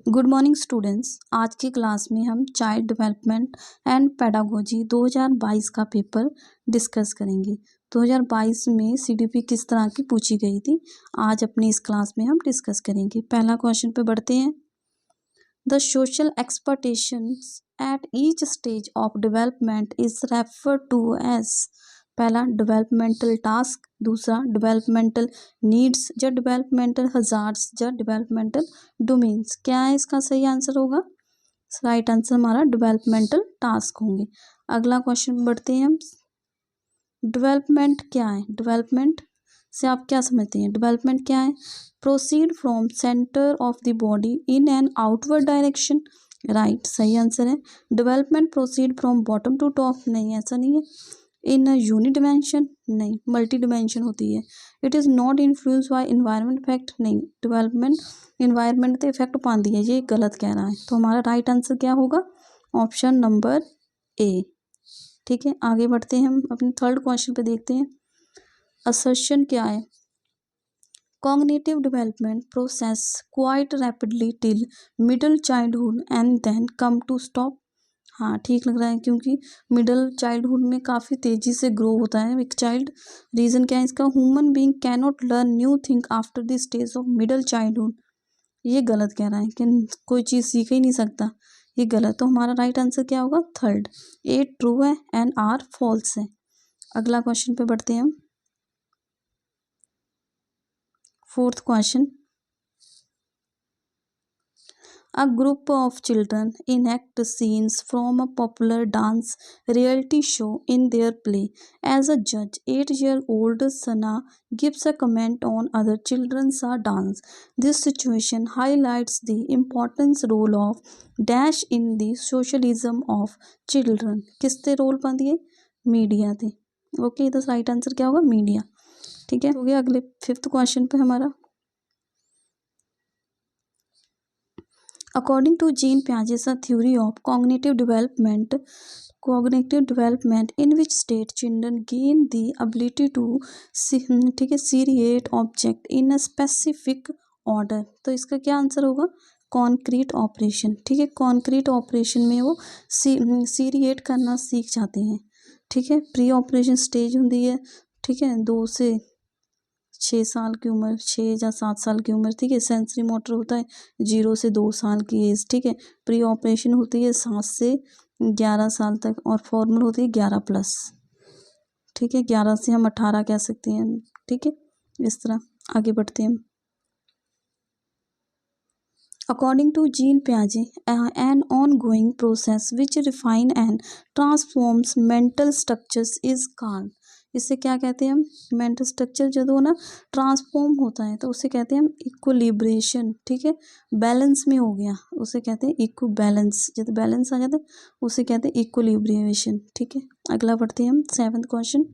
Good morning students. आज की class में हम चाइल्ड डेवलपमेंट एंड पेडागोजी 2022 का पेपर डिस्कस करेंगे। 2022 में सीडीपी किस तरह की पूछी गई थी, आज अपनी इस क्लास में हम डिस्कस करेंगे। पहला क्वेश्चन पे बढ़ते हैं। The social expectations at each stage of development is referred to as. पहला डेवलपमेंटल टास्क, दूसरा डेवलपमेंटल नीड्स या डेवलपमेंटल हजार्ड्स या डेवलपमेंटल डोमेन्स। क्या है इसका सही आंसर होगा? राइट आंसर हमारा डेवलपमेंटल टास्क होंगे। अगला क्वेश्चन बढ़ते हैं हम। डेवलपमेंट क्या है? डेवलपमेंट से आप क्या समझते हैं? डेवलपमेंट क्या है? Proceed from centre of the body in an outward direction. Right, सही आंसर है। Development proceed from bottom to top. नहीं, ऐसा नहीं है। इन यूनि डिमेंशन, नहीं, मल्टी डिमेंशन होती है। It is not influence by environment effect, नहीं, डेवलपमेंट इन्वायरमेंट इफेक्ट पाती है, ये गलत कह रहा है। तो हमारा राइट आंसर क्या होगा? Option number A. ठीक है, आगे बढ़ते हैं हम अपने थर्ड क्वेश्चन पे देखते हैं। असर्शन क्या है? Cognitive development process quite rapidly till middle childhood and then come to stop. हाँ, ठीक लग रहा है, क्योंकि मिडल चाइल्डहुड में काफ़ी तेज़ी से ग्रो होता है एक चाइल्ड। रीज़न क्या है इसका? Human being cannot learn new thing after the stage of middle childhood. ये गलत कह रहा है कि कोई चीज़ सीख ही नहीं सकता, ये गलत। तो हमारा राइट आंसर क्या होगा? थर्ड। ए ट्रू है एंड आर फॉल्स है। अगला क्वेश्चन पे बढ़ते हैं हम। Fourth question. A group of children enact scenes from a popular dance reality show in their play. As a judge, 8-year-old Sana gives a comment on other children's dance. This situation highlights the importance role of dash in the socialism of children. किसते role पाती है? Media थे। Okay, तो right answer क्या होगा? Media. ठीक है, हो गया। अगले फिफ्थ क्वेश्चन पे हमारा। According to Jean Piaget's theory of cognitive development, in which state children gain the ability to seriate object in a specific order, तो इसका क्या आंसर होगा? Concrete operation. ठीक है, कॉन्क्रीट ऑपरेशन में वो सीरिएट करना सीख जाते हैं। ठीक है, प्री ऑपरेशन स्टेज होती है, ठीक है, 2 से 6 साल की उम्र, 6 या 7 साल की उम्र। ठीक है, सेंसरी मोटर होता है 0 से 2 साल की एज। ठीक है, प्री ऑपरेशन होती है 7 से 11 साल तक और फॉर्मल होती है 11+। ठीक है, 11 से हम 18 कह सकते हैं। ठीक है, इस तरह आगे बढ़ते हैं। According to Jean Piaget, an ongoing process which refine and transforms mental structures is called। इसे क्या कहते हैं हम? मेंटल स्ट्रक्चर जब वो ना ट्रांसफॉर्म होता है तो उसे कहते हैं हम इक्विलिब्रेशन। ठीक है, बैलेंस में हो गया, उसे कहते हैं इक्व बैलेंस। जब बैलेंस आ जाता है उसे कहते हैं इक्विलिब्रेशन। ठीक है, अगला बढ़ते हैं हम। 7th question.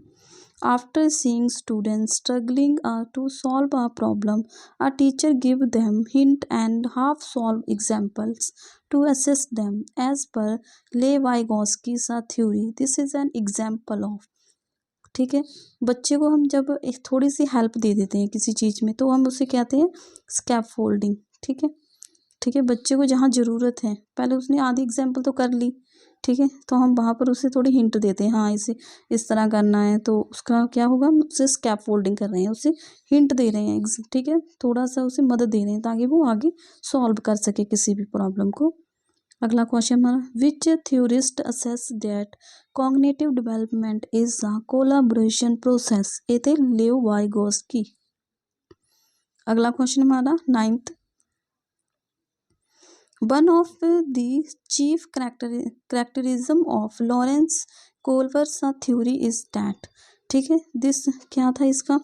After seeing students struggling to solve a problem, a teacher give them hint and half-solved examples to assess them as per Levi-Goski's theory. This is an example of। ठीक है, बच्चे को हम जब एक थोड़ी सी हेल्प दे देते हैं किसी चीज़ में तो हम उसे कहते हैं स्कैफोल्डिंग। ठीक है, ठीक है, बच्चे को जहाँ ज़रूरत है, पहले उसने आधी एग्जाम्पल तो कर ली, ठीक है, तो हम वहाँ पर उसे थोड़ी हिंट देते हैं, हाँ इसे इस तरह करना है, तो उसका क्या होगा? हम उसे स्कैफोल्डिंग कर रहे हैं, उसे हिंट दे रहे हैं। ठीक है, थोड़ा सा उसे मदद दे रहे हैं ताकि वो आगे सॉल्व कर सके किसी भी प्रॉब्लम को। अगला क्वेश्चन हमारा। Which theorist assess that cognitive development is a collaboration process? ये थे लेवी-गोस्की। अगला क्वेश्चन हमारा 9th। One of the chief characterism of Lawrence Kohlberg's theory is that। ठीक है, दिस क्या था इसका?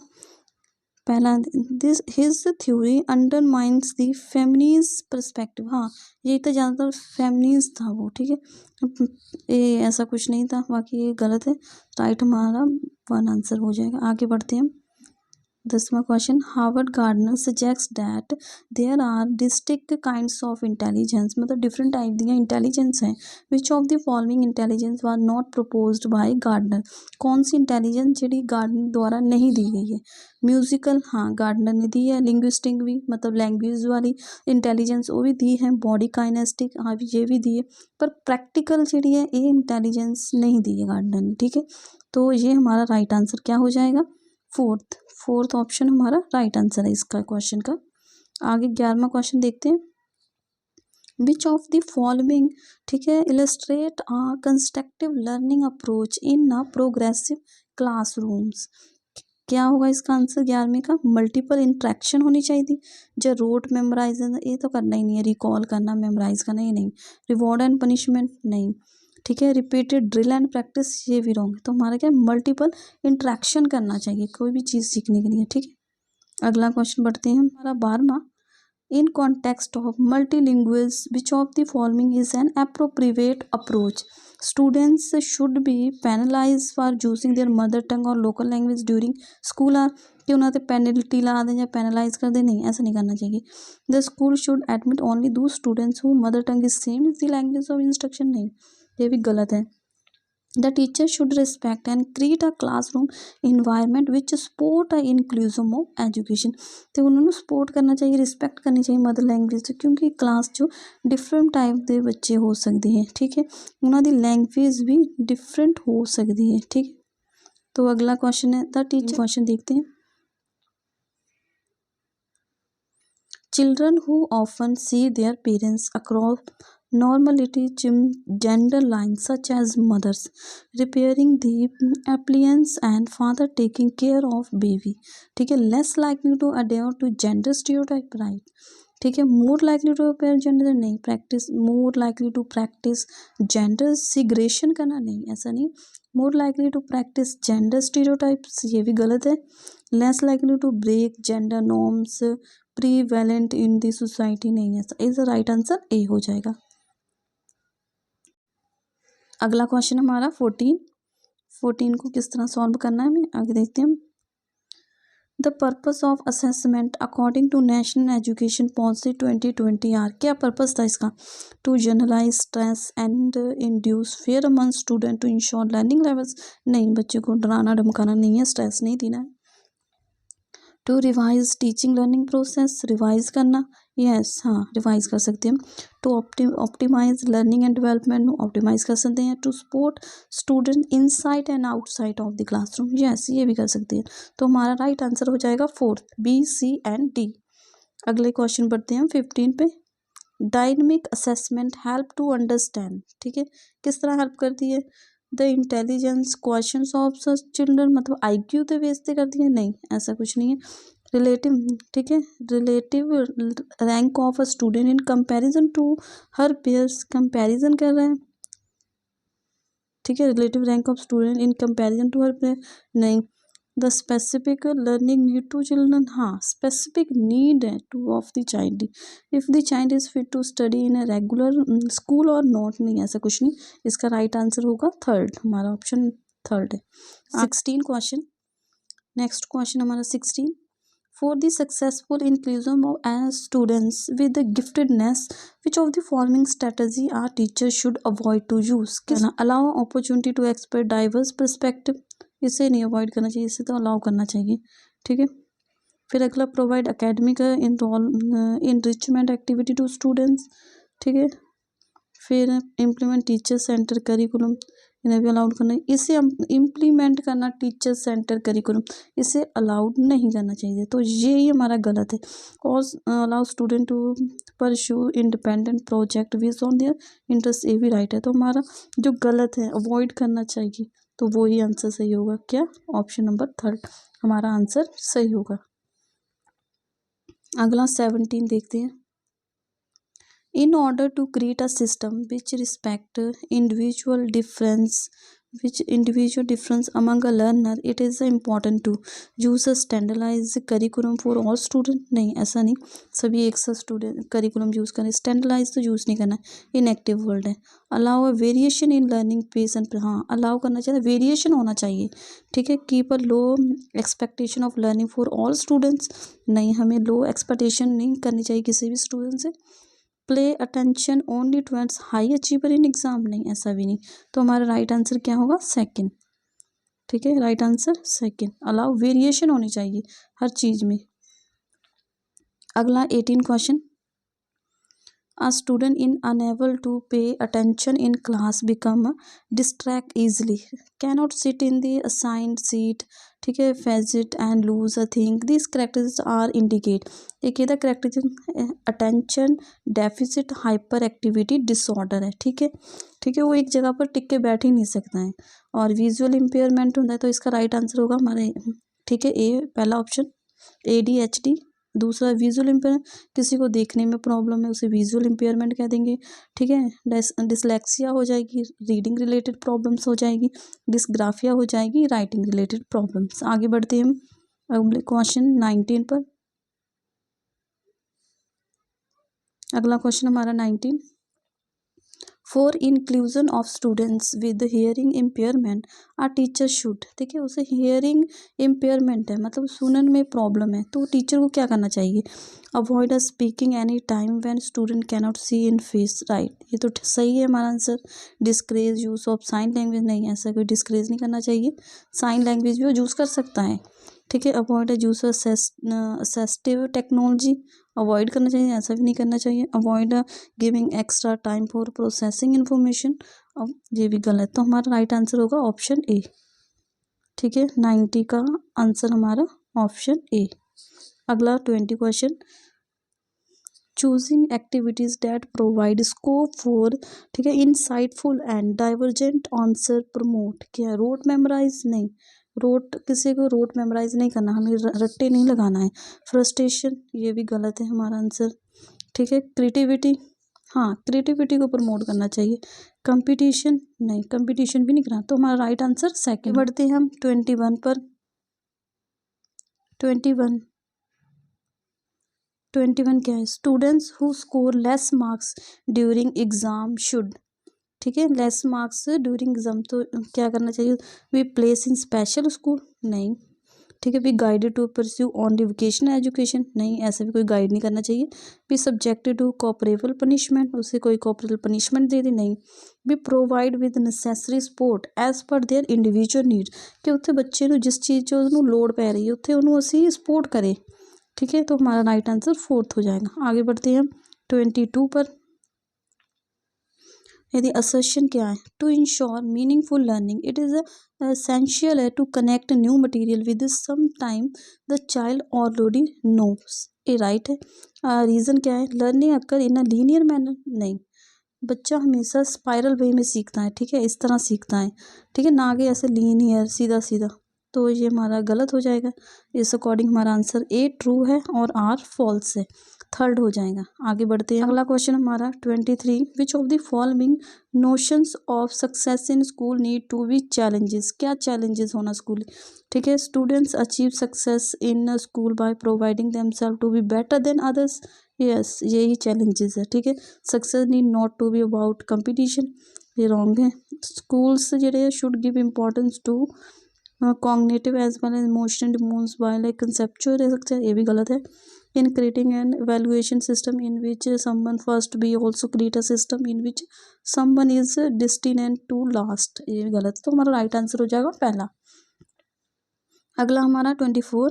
पहला, this his theory undermines the feminist perspective. हाँ, यही तो ज़्यादातर फेमिनिस्ट था वो। ठीक है, ये ऐसा कुछ नहीं था, बाकी ये गलत है। राइट हमारा 1 आंसर हो जाएगा। आगे बढ़ते हैं हम। 10वां question, Howard Gardner suggests that there are distinct kinds of intelligence, मतलब डिफरेंट टाइप दी इंटेलिजेंस हैं। Which of the following intelligence was not proposed by Gardner, कौन सी इंटेलिजेंस जी गार्डनर द्वारा नहीं दी गई है। म्यूजिकल, हाँ गार्डनर ने दी है। लिंग्विस्टिक भी, मतलब लैंग्वेज वाली इंटेलिजेंस वो भी दी है। बॉडी काइनेस्टिक, हाँ ये भी दी है। पर प्रैक्टिकल जी है ये इंटेलिजेंस नहीं दी है गार्डनर ने, ठीक है। तो ये हमारा राइट आंसर क्या हो जाएगा, फोर्थ ऑप्शन हमारा राइट आंसर है इसका क्वेश्चन का। आगे 11वां क्वेश्चन देखते हैं। विच ऑफ द फॉलोइंग, ठीक है, illustrate a constructive learning approach in a progressive classrooms. क्या होगा इसका आंसर 11वें का, मल्टीपल इंट्रैक्शन होनी चाहिए थी। जो रोट मेमोराइज ये तो करना ही नहीं है, रिकॉल करना, मेमोराइज करना, ये नहीं। रिवॉर्ड एंड पनिशमेंट नहीं, ठीक है। रिपीटेड ड्रिल एंड प्रैक्टिस, ये भी रॉन्ग। तो हमारा क्या, मल्टीपल इंट्रैक्शन करना चाहिए कोई भी चीज़ सीखने के लिए, ठीक है। अगला क्वेश्चन बढ़ते हैं हमारा 12वां। In context of multilinguals which of the following is an appropriate approach, students should be penalise for choosing their mother tongue और local language during school are, कि उन्होंने पेनल्टी ला दें या पेनलाइज कर दें, नहीं ऐसा नहीं करना चाहिए। The school should admit only those students who mother tongue is same is the language of instruction, नहीं ये भी गलत है। The teacher should respect and create a classroom environment which support a inclusion of education। तो उन्होंने support करना चाहिए, respect करनी चाहिए मदर लैंग्वेज से, क्योंकि क्लास जो डिफरेंट टाइप के बच्चे हो सकते हैं, ठीक है। उन्होंने लैंग्वेज भी डिफरेंट हो सकती है, ठीक है। तो अगला क्वेश्चन है, द टीचर क्वेश्चन देखते हैं। Children who often see their parents across normality gender lines such as mothers repairing the appliance and father taking care of baby, ठीक है, less likely to adhere to gender stereotype, right, ठीक है। More likely to appear gender, नहीं। Practice, more likely to practice gender segregation करना, नहीं ऐसा नहीं। More likely to practice gender stereotypes, ये भी गलत है। Less likely to break gender norms prevalent in the society, नहीं ऐसा। इज राइट आंसर ए हो जाएगा। अगला क्वेश्चन हमारा 14 को किस तरह सॉल्व करना है हमें आगे देखते हैं। The purpose of assessment according to national education policy 2020 are, क्या पर्पस था इसका, to generalise stress and induce fear among student to ensure learning levels, नहीं बच्चे को डराना धमकाना नहीं है, स्ट्रेस नहीं देना है। To revise teaching learning process, revise करना, यस हाँ रिवाइज कर सकते हैं हम। To optimise learning and development, optimise कर सकते हैं। To support student inside and outside of the classroom, yes ये भी कर सकते हैं। तो हमारा राइट आंसर हो जाएगा fourth, B C and D. अगले क्वेश्चन बढ़ते हैं हम 15 पे। Dynamic assessment help to understand, ठीक है, किस तरह हेल्प करती है। The intelligence question of such children, मतलब IQ तो बेस पे करती है, नहीं ऐसा कुछ नहीं है। रिलेटिव, ठीक है, relative rank of a student in comparison to her peers, comparison कर रहे हैं, ठीक है। Relative rank of student in comparison to her peer, नहीं। The specific learning need to children, हाँ स्पेसिफिक नीड है to of the child, if the child is fit to study in a regular school और not, नहीं ऐसा कुछ नहीं। इसका right answer होगा थर्ड, हमारा ऑप्शन थर्ड है। 16 क्वेश्चन, नेक्स्ट क्वेश्चन हमारा 16। For the successful inclusion of as students with the giftedness, which of the following strategy our teachers should avoid to use? Allow opportunity to express diverse perspective, इसे नहीं avoid करना चाहिए, इसे तो allow करना चाहिए, ठीक है। फिर अगला provide academic enrichment activity to students, ठीक है। फिर इम्प्लीमेंट टीचर सेंटर करिकुलम, इन्हें भी अलाउड करना है। इसे इम्प्लीमेंट करना टीचर सेंटर करिकुलम, इसे अलाउड नहीं करना चाहिए, तो ये ही हमारा गलत है। और allow student to pursue independent project based on their interest, ये भी राइट है। तो हमारा जो गलत है अवॉइड करना चाहिए, तो वो ही आंसर सही होगा, क्या ऑप्शन नंबर थर्ड हमारा आंसर सही होगा। अगला 17 देखते हैं। In order to create a system which respect individual difference which individual difference among a learner, it is important to use a standardized curriculum for all student। नहीं, ऐसा नहीं सभी एक सा स्टूडेंट करिकुलम यूज़ करें, स्टैंडर्डाइज तो use नहीं करना, इनएक्टिव वर्ड है। Allow a variation in learning pace and, हाँ अलाउ करना चाहिए, वेरिएशन होना चाहिए, ठीक है। Keep a low expectation of learning for all students, नहीं हमें लो एक्सपेक्टेशन नहीं करनी चाहिए किसी भी स्टूडेंट से। Play attention only towards high achiever in exam, नहीं ऐसा भी नहीं, तो हमारा राइट आंसर क्या होगा, सेकंड, ठीक है, right answer second. Allow variation होनी चाहिए हर चीज़ में। अगला 18 question, a student in unable to pay attention in class become distract easily, cannot sit in the assigned seat, ठीक है, fidget and lose a thing, these characteristics are indicate, एक ਇਹਦਾ characteristic attention deficit hyperactivity disorder है, ठीक है, वो एक जगह पर टिक के बैठ ही नहीं सकता है, और विजुअल इम्पेयरमेंट होता है, तो इसका राइट आंसर होगा हमारे, ठीक है, ए पहला ऑप्शन ADHD। दूसरा विजुअल इम्पेयरमेंट, किसी को देखने में प्रॉब्लम है उसे विजुअल इम्पेयरमेंट कह देंगे, ठीक है। डिसलेक्सिया हो जाएगी, रीडिंग रिलेटेड प्रॉब्लम्स हो जाएगी, डिस्ग्राफिया हो जाएगी, राइटिंग रिलेटेड प्रॉब्लम्स। आगे बढ़ते हैं हम अगले क्वेश्चन 19 पर। अगला क्वेश्चन हमारा 19, for inclusion of students with hearing impairment a teacher should, ठीक है, उसे हियरिंग इम्पेयरमेंट है मतलब सुनने में प्रॉब्लम है, तो टीचर को क्या करना चाहिए, avoid speaking any time when student cannot see in face, right, ये तो सही है हमारा answer. Discourage use of sine language, नहीं ऐसा कोई डिस्करेज नहीं करना चाहिए, साइन लैंग्वेज भी वो यूज़ कर सकता है, ठीक है। Avoid use assistive technology, avoid करना चाहिए, ऐसा भी नहीं करना चाहिए। Avoid giving extra time for processing information, अब ये भी गलत, तो हमारा राइट आंसर होगा ऑप्शन ए, ठीक है, 90 का आंसर हमारा ऑप्शन ए। अगला 20 question, choosing activities that provide scope for, ठीक है, insightful and divergent answer promote, क्या रोट मेमोराइज, नहीं रोट, किसी को रोट मेमोराइज नहीं करना, हमें रट्टे नहीं लगाना है। फ्रस्ट्रेशन, ये भी गलत है हमारा आंसर, ठीक है। क्रिएटिविटी, हाँ क्रिएटिविटी को प्रमोट करना चाहिए। कंपटीशन, नहीं कंपटीशन भी नहीं करना, तो हमारा राइट आंसर सेकंड। बढ़ते हैं हम 21 पर। 21 क्या है, students who score less marks during exam should, ठीक है, लेस मार्क्स ड्यूरिंग एग्जाम, तो क्या करना चाहिए, we place in special school, नहीं, ठीक है। We guided to pursue only vocational education, नहीं ऐसा भी कोई गाइड नहीं करना चाहिए। We subjected to corporal punishment, उसे कोई कॉपरेबल पनिशमेंट दे दी, नहीं। We provide with necessary support as per their individual need, कि उत्थे बच्चे ਨੂੰ जिस चीज़ 'ਚ ਉਹਨੂੰ ਲੋੜ पै रही है उत्थे ਉਹਨੂੰ ਅਸੀਂ सपोर्ट करें, ठीक है, तो हमारा राइट आंसर फोर्थ हो जाएगा। आगे बढ़ते हैं हम 22 पर। यदि असर्शन क्या है, to ensure meaningful learning it is essential है to connect new material with some time the child already knows, ये राइट है। रीज़न क्या है, learning occur in a linear manner, नहीं बच्चा हमेशा स्पाइरल वे में सीखता है, ठीक है, इस तरह सीखता है, ठीक है, ना कि ऐसे लीनियर सीधा सीधा, तो ये हमारा गलत हो जाएगा। इस अकॉर्डिंग हमारा आंसर ए ट्रू है और आर फॉल्स है, थर्ड हो जाएगा। आगे बढ़ते हैं, अगला क्वेश्चन हमारा 23, which of the following notions of success in school need to be challenges, क्या चैलेंजेस होना स्कूल, ठीक है। Students achieve success in school by providing themselves to be better than others, yes यही चैलेंजेस है, ठीक है। Success need not to be about competition, ये wrong है। स्कूल्स ਜਿਹੜੇ should give importance to cognitive as well as emotional domains while a conceptual रह सकता है, ये भी गलत है। In creating an evaluation system in which someone first be also create a system in which someone is destined to last, ये भी गलत, तो हमारा राइट आंसर हो जाएगा पहला। अगला हमारा 24,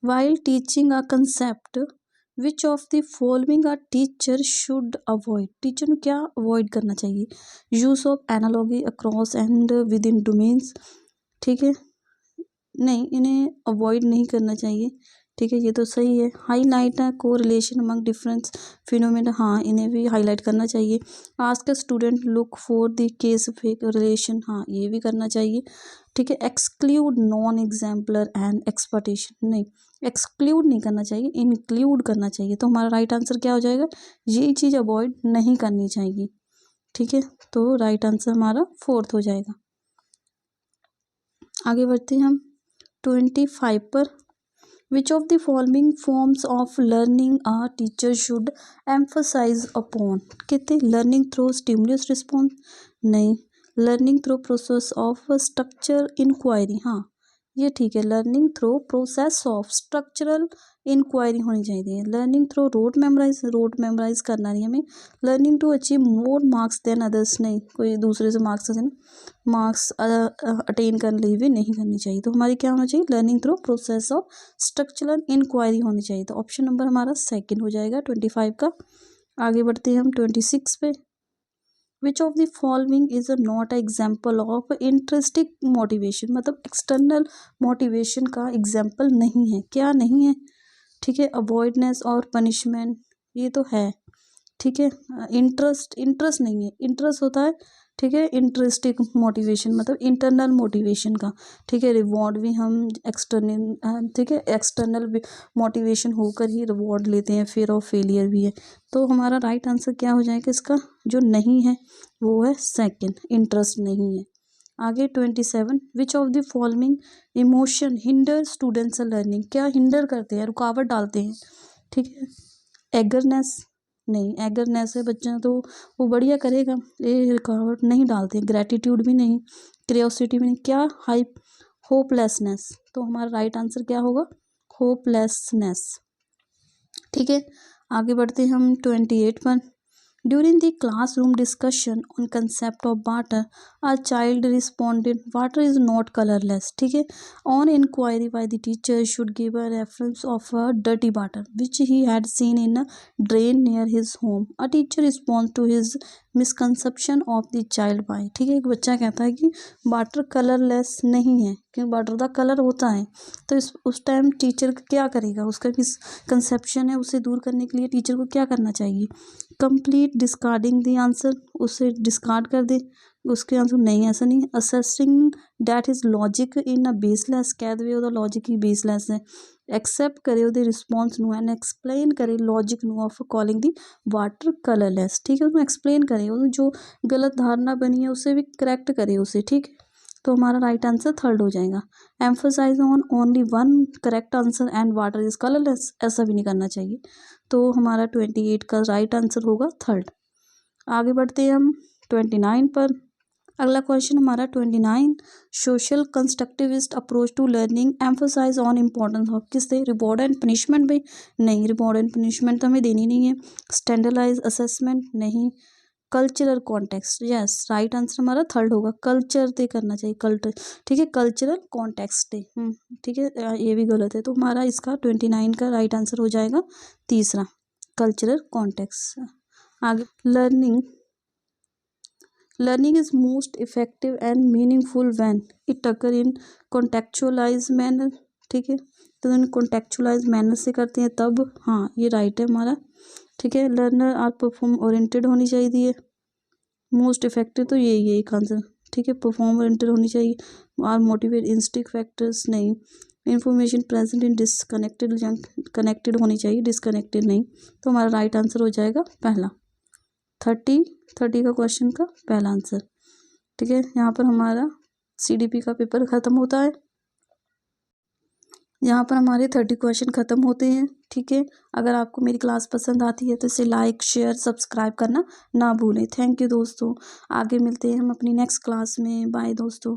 while teaching a concept which of the following a teacher should avoid, teacher ਨੂੰ क्या अवॉइड करना चाहिए, use of analogy across and with in domains, ठीक है, नहीं इन्हें अवॉइड नहीं करना चाहिए, ठीक है, ये तो सही है। हाईलाइट है को रिलेशन अमंग डिफरेंस फिनोमेना, हाँ इन्हें भी हाईलाइट करना चाहिए। Ask student look for the case fake relation, हाँ ये भी करना चाहिए, ठीक है। एक्सक्लूड नॉन एग्जाम्पलर एंड एक्सपर्टेशन, नहीं एक्सक्लूड नहीं करना चाहिए, इंक्लूड करना चाहिए, तो हमारा राइट आंसर क्या हो जाएगा, ये चीज़ अवॉइड नहीं करनी चाहिए, ठीक है, तो राइट आंसर हमारा फोर्थ हो जाएगा। आगे बढ़ते हैं हम 25 पर। Which of the following forms of learning a teacher should emphasise upon. कहते लर्निंग थ्रू स्टिमुलस रिस्पॉन्स, नहीं। Learning through process of structure inquiry, हाँ ये ठीक है। Learning through process of structural inquiry होनी चाहिए। लर्निंग थ्रू रोड मेमोराइज करना नहीं हमें। Learning to achieve more marks than others, नहीं कोई दूसरे से मार्क्स अटेन करने लिए भी नहीं करनी चाहिए। तो हमारी क्या होना चाहिए, learning through process of structural inquiry होनी चाहिए। तो ऑप्शन नंबर हमारा सेकंड हो जाएगा 25 का। आगे बढ़ते हैं हम 26 पे। Which of the following is not example of intrinsic motivation, मतलब एक्सटर्नल मोटिवेशन का एग्जाम्पल नहीं है। क्या नहीं है, ठीक है। अवॉइडनेस और पनिशमेंट, ये तो है, ठीक है। इंटरेस्ट नहीं है, इंटरेस्ट होता है, ठीक है। इंटरेस्टिक मोटिवेशन मतलब इंटरनल मोटिवेशन का, ठीक है। रिवॉर्ड भी हम एक्सटर्नल, ठीक है, एक्सटर्नल मोटिवेशन होकर ही रिवॉर्ड लेते हैं, फियर ऑफ फेलियर भी है। तो हमारा राइट आंसर क्या हो जाएगा इसका, जो नहीं है वो है सेकंड, इंटरेस्ट नहीं है। आगे 27, विच of the following emotion hinder students learning, क्या हिंडर करते हैं, रुकावट डालते हैं, ठीक है। एगरनेस, नहीं एगरनेस है बच्चा तो वो बढ़िया करेगा, ये रुकावट नहीं डालते। ग्रेटिट्यूड भी नहीं, क्यूरियोसिटी भी नहीं, क्या हाइप, होपलेसनेस। तो हमारा राइट आंसर क्या होगा, होपलेसनेस, ठीक है। आगे बढ़ते हैं हम 28 पर। During the classroom discussion on concept of water a child responded water is not colourless, ठीक है। On inquiry by the teacher should give a reference of a dirty water which he had seen in a drain near his home. A teacher response to his misconception of the child by, ठीक है। एक बच्चा कहता है कि water colourless नहीं है, क्योंकि वाटर का कलर होता है। तो उस टाइम टीचर क्या करेगा, उसका मिसकंसेप्शन है उसे दूर करने के लिए टीचर को क्या करना चाहिए, कंप्लीट डिस्कार्डिंग द आंसर, उसे डिस्कार्ड कर दे उसके आंसर, नहीं ऐसा नहीं। Assessing that is logic in a baseless, कह दे ਉਹਦਾ लॉजिक ही बेसलेस है। एक्सेप्ट करे ਉਹਦੇ रिस्पॉन्स ਨੂੰ एंड एक्सप्लेन करे लॉजिक ਨੂੰ of calling the water colourless, ठीक है। उसमें एक्सप्लेन करे, वो जो गलत धारणा बनी है उसे भी करेक्ट करे उसे, ठीक है। तो हमारा राइट आंसर थर्ड हो जाएगा। Emphasise on only one correct answer and water is colourless, ऐसा भी नहीं करना चाहिए। तो हमारा 28 का राइट आंसर होगा थर्ड। आगे बढ़ते हैं हम 29 पर। अगला क्वेश्चन हमारा 29, social constructivist approach to learning emphasise on importance of, किससे, रिवॉर्ड एंड पनिशमेंट में, नहीं रिवॉर्ड एंड पनिशमेंट तो हमें देनी नहीं है। स्टैंडर्डाइज असेसमेंट, नहीं। Cultural context, yes right answer हमारा थर्ड होगा। कल्चर पे करना चाहिए, कल्चर, ठीक है। कल्चरल कॉन्टेक्स्ट पे, ठीक है, ये भी गलत है। तो हमारा इसका 29 का राइट आंसर हो जाएगा तीसरा, कल्चरल कॉन्टेक्स्ट। आगे learning is most effective and meaningful when it occur in contextualise manner, ठीक है। तो इन कॉन्टेक्चुअलाइज मैनर से करते हैं तब, हाँ ये राइट है हमारा, ठीक है। लर्नर आर परफॉर्म ओरिएंटेड होनी चाहिए, मोस्ट इफेक्टिव तो यही है एक आंसर, ठीक है। परफॉर्म ओरिएंटेड होनी चाहिए। आर मोटिवेट इंस्टिक फैक्टर्स, नहीं। Information present in disconnected, connected होनी चाहिए, डिसकनेक्टेड नहीं। तो हमारा राइट आंसर हो जाएगा पहला, 30 का क्वेश्चन का पहला आंसर, ठीक है। यहाँ पर हमारा CDP का पेपर ख़त्म होता है, यहाँ पर हमारे 30 क्वेश्चन ख़त्म होते हैं, ठीक है। अगर आपको मेरी क्लास पसंद आती है तो इसे लाइक शेयर सब्सक्राइब करना ना भूलें। थैंक यू दोस्तों, आगे मिलते हैं हम अपनी नेक्स्ट क्लास में। बाय दोस्तों।